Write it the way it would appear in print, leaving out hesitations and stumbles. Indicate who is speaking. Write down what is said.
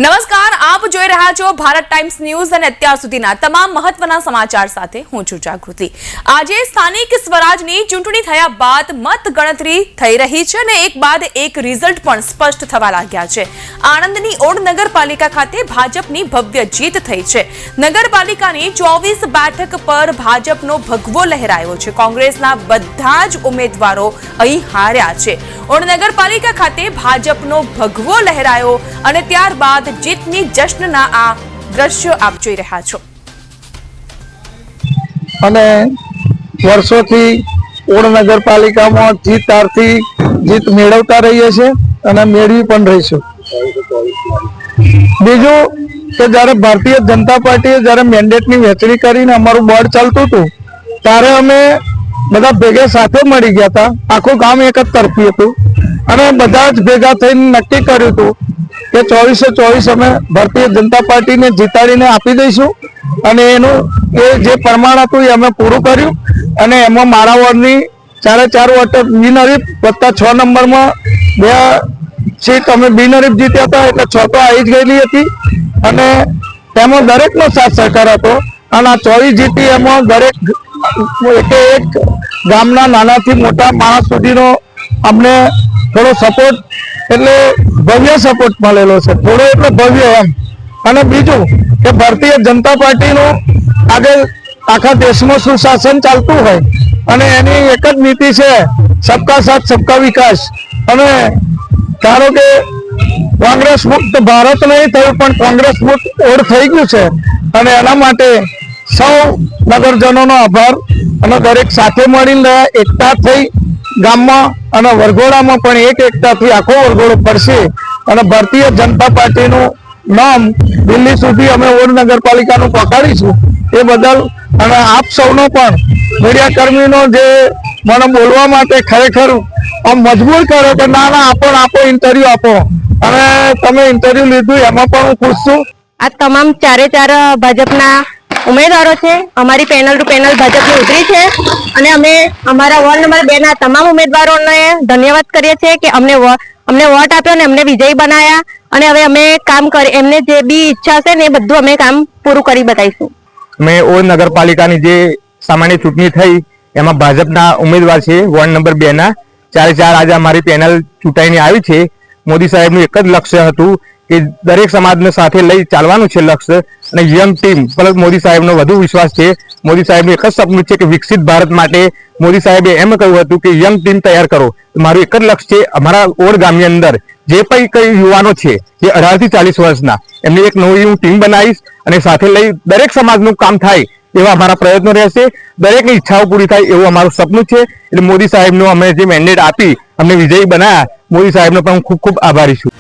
Speaker 1: નમસ્કાર, આપ જોઈ રહ્યા છો ભારત ટાઈમ્સ ન્યૂઝ અને અત્યાર સુધીના તમામ મહત્વના સમાચાર સાથે હું છું જાગૃતિ। આજે સ્થાનિક સ્વરાજની ચૂંટણી થયા બાદ મતગણતરી થઈ રહી છે અને એક બાદ એક રિઝલ્ટ પણ સ્પષ્ટ થવા લાગ્યા છે। આણંદની ઓડ નગરપાલિકા ખાતે ભાજપની ભવ્ય જીત થઈ છે। નગરપાલિકાની 24 બેઠક પર ભાજપનો ભગવો લહેરાયો છે। કોંગ્રેસના બધા જ ઉમેદવારો અહીં હાર્યા છે। ઓડ નગરપાલિકા ખાતે ભાજપનો ભગવો લહેરાયો અને ત્યારબાદ જીતની જશ્નના આ દ્રશ્યો આપ જોઈ રહ્યા છો।
Speaker 2: અને વર્ષોથી ઓડ નગરપાલિકામાં જીત આરતી જીત મેળવતા રહીએ છે અને મેળવી પણ રહીશું। બીજું કે જ્યારે ભારતીય જનતા પાર્ટીએ જ્યારે મેન્ડેટની વહેંચણી કરીને અમારું બોર્ડ ચાલતું હતું ત્યારે અમે બધા ભેગા સાથે મળી ગયા હતા। આખું ગામ એક જ તરફી હતું અને બધા જ ભેગા થઈને નક્કી કર્યું હતું કે 24/24 અમે ભારતીય જનતા પાર્ટીને જીતાડીને આપી દઈશું અને એનું એ જે પ્રમાણ હતું એ અમે પૂરું કર્યું અને એમાં મારા વોર્ડની 4 વોટ બિનહરીફ વત્તા 6 નંબરમાં 2 સીટ અમે બિનહરીફ જીત્યા હતા એટલે 6 તો આવી જ ગયેલી હતી અને તેમાં દરેકનો સાથ સહકાર હતો અને આ 24 જીતી એમાં દરેક એક ગામના નાનાથી મોટા માણસ સુધીનો અમને થોડો સપોર્ટ એટલે ભવ્ય સપોર્ટ મળેલો છે। થોડો એટલે ભવ્ય એમ। અને બીજું કે ભારતીય જનતા પાર્ટીનું આગળ આખા દેશમાં સુશાસન ચાલતું હોય અને એની એક જ નીતિ છે સબકા સાથ સબકા વિકાસ। અને ધારો કે કોંગ્રેસ મુક્ત ભારત નહીં થયું પણ કોંગ્રેસ મુક્ત ઓડ થઈ ગયું છે અને એના માટે સૌ નગરજનોનો આભાર અને દરેક સાથે મળીને એકતા થઈ ગામમાં અને વરઘોડામાં પણ એકતાથી આખો વરઘોડો પડશે અને ભારતીય જનતા પાર્ટીનું નામ દિલ્હી સુધી અમે ઓડ નગરપાલિકાનું પહોંચાડીશું। એ બદલ અને આપ સૌનો પણ મીડિયા કર્મીનો જે મને બોલવા માટે ખરેખર આમ મજબૂર કર્યો કે ના આપો ઇન્ટરવ્યુ આપો અને તમે ઇન્ટરવ્યુ લીધું એમાં પણ હું ખુશ છું।
Speaker 3: આ તમામ 4 ભાજપના ઉમેદવારો છે। અમારી પેનલ ટુ પેનલ ભાજપની ઉતરી છે અને અમે અમારા વોર્ડ નંબર 2 ના તમામ ઉમેદવારોને ધન્યવાદ કરીએ છીએ કે અમને વોટ આપ્યો અને અમને વિજયી બનાવ્યા અને હવે અમે કામ કરી એમને જે બી ઈચ્છા છે ને એ બધું અમે કામ પૂરું કરી બતાવીશું।
Speaker 4: અમે ઓડ નગરપાલિકાની જે સામાન્ય ચૂંટણી થઈ એમાં ભાજપના ઉમેદવાર છે વોર્ડ નંબર 2 ના 4 આજે અમારી પેનલ ચૂંટાઈને આવી છે। મોદી સાહેબનું એક જ લક્ષ્ય હતું કે દરેક સમાજને સાથે લઈ ચાલવાનું છે લક્ષ્ય અને યંગ ટીમ પર મોદી સાહેબનો વધુ વિશ્વાસ છે। મોદી સાહેબનું એક જ સપનું છે કે વિકસિત ભારત માટે મોદી સાહેબે એમ કહ્યું હતું કે યંગ ટીમ તૈયાર કરો। મારું એક જ લક્ષ્ય છે અમારા ઓડ ગામની અંદર જે પણ કઈ યુવાનો છે જે 18 થી 40 વર્ષના એમની એક નવી હું ટીમ બનાવીશ અને સાથે લઈ દરેક સમાજનું કામ થાય એવા અમારા પ્રયત્નો રહેશે। દરેકની ઈચ્છાઓ પૂરી થાય એવું અમારું સપનું છે। એટલે મોદી સાહેબનું અમે જે મેન્ડેટ આપી અમને વિજયી બનાવ્યા મોદી સાહેબનો પણ હું ખૂબ ખૂબ આભારી છું।